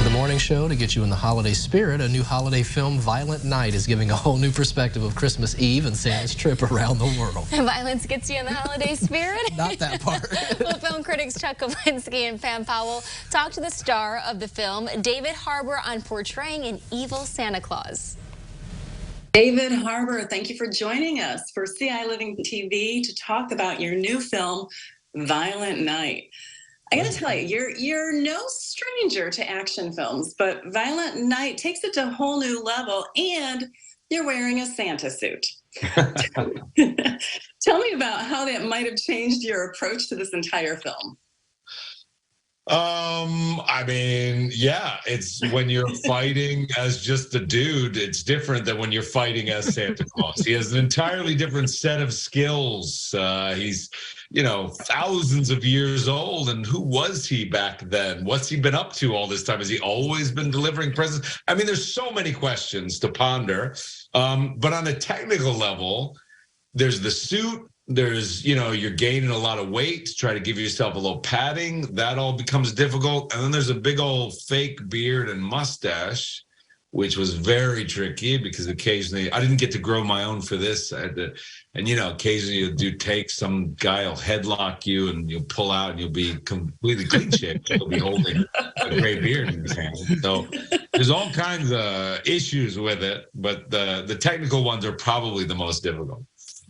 To the morning show to get you in the holiday spirit. A new holiday film, Violent Night, is giving a whole new perspective of Christmas Eve and Santa's trip around the world. Violence gets you in the holiday spirit? Not that part. Well, film critics Chuck Kowinski and Pam Powell talked to the star of the film, David Harbour, on portraying an evil Santa Claus. David Harbour, thank you for joining us for CI Living TV to talk about your new film, Violent Night. I gotta tell you, you're no stranger to action films, but Violent Night takes it to a whole new level, and you're wearing a Santa suit. Tell me about how that might have changed your approach to this entire film. I mean, yeah, it's when you're fighting as just a dude, it's different than when you're fighting as Santa Claus. He has an entirely different set of skills. He's, you know, thousands of years old. And who was he back then? What's he been up to all this time? Has he always been delivering presents? I mean, there's so many questions to ponder. But on a technical level, there's the suit. There's, you know, you're gaining a lot of weight to try to give yourself a little padding. That all becomes difficult. And then there's a big old fake beard and mustache, which was very tricky because occasionally I didn't get to grow my own for this. I had to, and, you know, occasionally you'll do takes, some guy will headlock you and you'll pull out and you'll be completely clean shaved. You'll be holding a gray beard in his hand. So there's all kinds of issues with it, but the technical ones are probably the most difficult.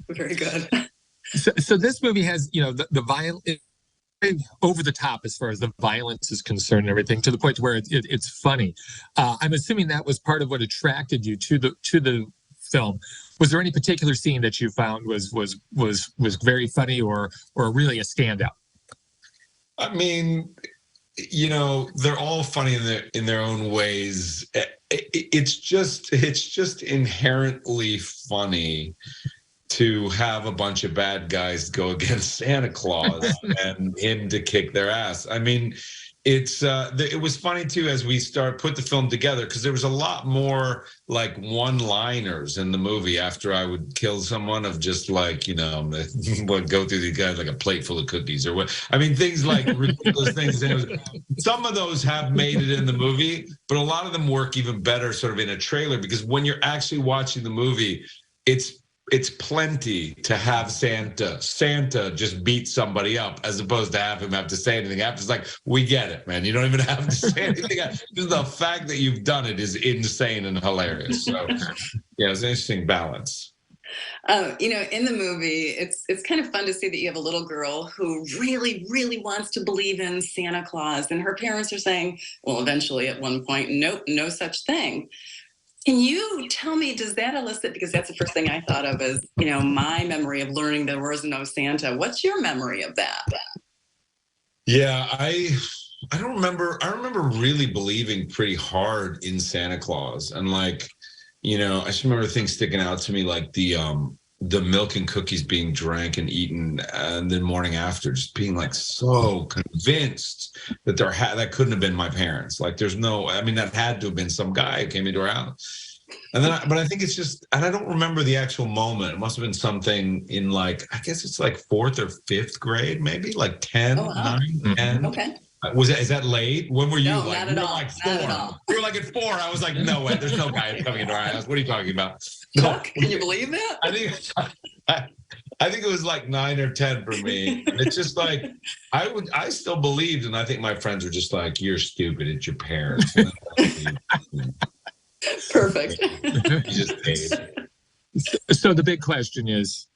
Very good. So this movie has, you know, the violence over the top as far as the violence is concerned and everything, to the point where it's funny. I'm assuming that was part of what attracted you to the film. Was there any particular scene that you found was very funny or really a standout? I mean, you know, they're all funny in their own ways. It's just inherently funny to have a bunch of bad guys go against Santa Claus and him to kick their ass. I mean, it was funny too as we put the film together, because there was a lot more like one-liners in the movie after I would kill someone, of just like, you know, would go through the guy like a plate full of cookies or what. I mean, things like ridiculous things. Some of those have made it in the movie, but a lot of them work even better sort of in a trailer, because when you're actually watching the movie, it's plenty to have Santa just beat somebody up, as opposed to have him have to say anything after. It's like, we get it, man. You don't even have to say anything. Just the fact that you've done it is insane and hilarious. So, yeah, it's an interesting balance. You know, in the movie, it's kind of fun to see that you have a little girl who really, really wants to believe in Santa Claus, and her parents are saying, well, eventually at one point, nope, no such thing. Can you tell me, does that elicit, because that's the first thing I thought of as, you know, my memory of learning there was no Santa. What's your memory of that? Yeah, I don't remember. I remember really believing pretty hard in Santa Claus. And like, you know, I just remember things sticking out to me, like the milk and cookies being drank and eaten, and then morning after, just being like so convinced that that couldn't have been my parents. Like, there's no, I mean, that had to have been some guy who came into our house. And then, but I think it's just, and I don't remember the actual moment. It must have been something in like, I guess it's like 4th or 5th grade, maybe like 10, 9, 10. Okay. Is that late? When were you? No, like, not at all. Like 4. Not at all. You were like at 4. I was like, no way. There's no guy coming into our house. What are you talking about? No. Can you believe that? I think it was like 9 or 10 for me. It's just like, I still believed, and I think my friends were just like, you're stupid. It's your parents. Perfect. You just paid. So the big question is,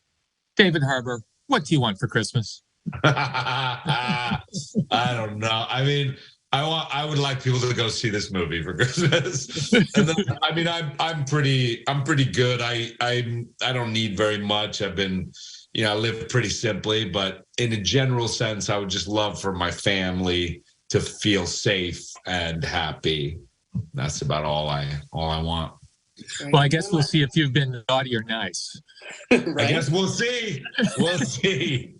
David Harbour, what do you want for Christmas? I don't know. I mean, I would like people to go see this movie for Christmas. And then, I mean, I'm pretty good. I don't need very much. I've been, you know, I live pretty simply, but in a general sense, I would just love for my family to feel safe and happy. That's about all I want. Well, I guess we'll see if you've been naughty or nice. Right? I guess we'll see. We'll see.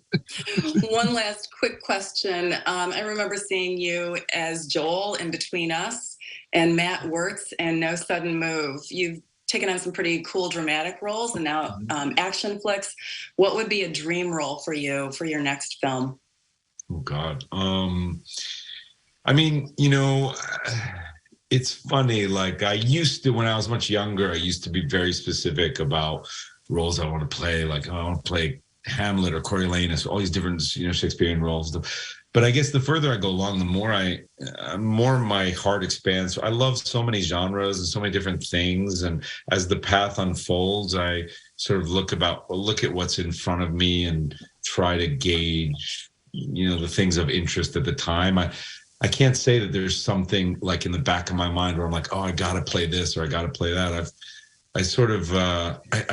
One last quick question. I remember seeing you as Joel in Between Us and Matt Wirtz in No Sudden Move. You've taken on some pretty cool dramatic roles and now action flicks. What would be a dream role for you for your next film? Oh, God. I mean, you know, it's funny. Like I used to, when I was much younger, I used to be very specific about roles I want to play. Like, oh, I want to play Hamlet or Coriolanus, all these different, Shakespearean roles. But I guess the further I go along, the more my heart expands. I love so many genres and so many different things. And as the path unfolds, I sort of look at what's in front of me and try to gauge, the things of interest at the time. I can't say that there's something like in the back of my mind where I'm like, oh, I got to play this or I got to play that. I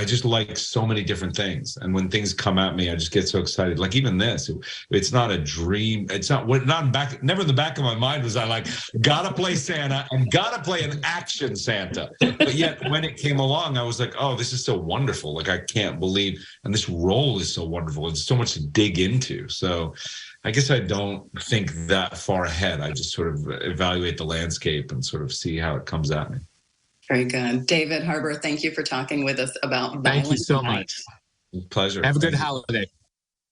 just like so many different things. And when things come at me, I just get so excited. Like even this, it's not a dream. It's never in the back of my mind was I like, gotta play Santa and gotta play an action Santa. But yet when it came along, I was like, oh, this is so wonderful. Like I can't believe, and this role is so wonderful. It's so much to dig into. So I guess I don't think that far ahead. I just sort of evaluate the landscape and sort of see how it comes at me. Very good. David Harbour, thank you for talking with us about Violent Night. Thank you so much. Pleasure. Have a good holiday.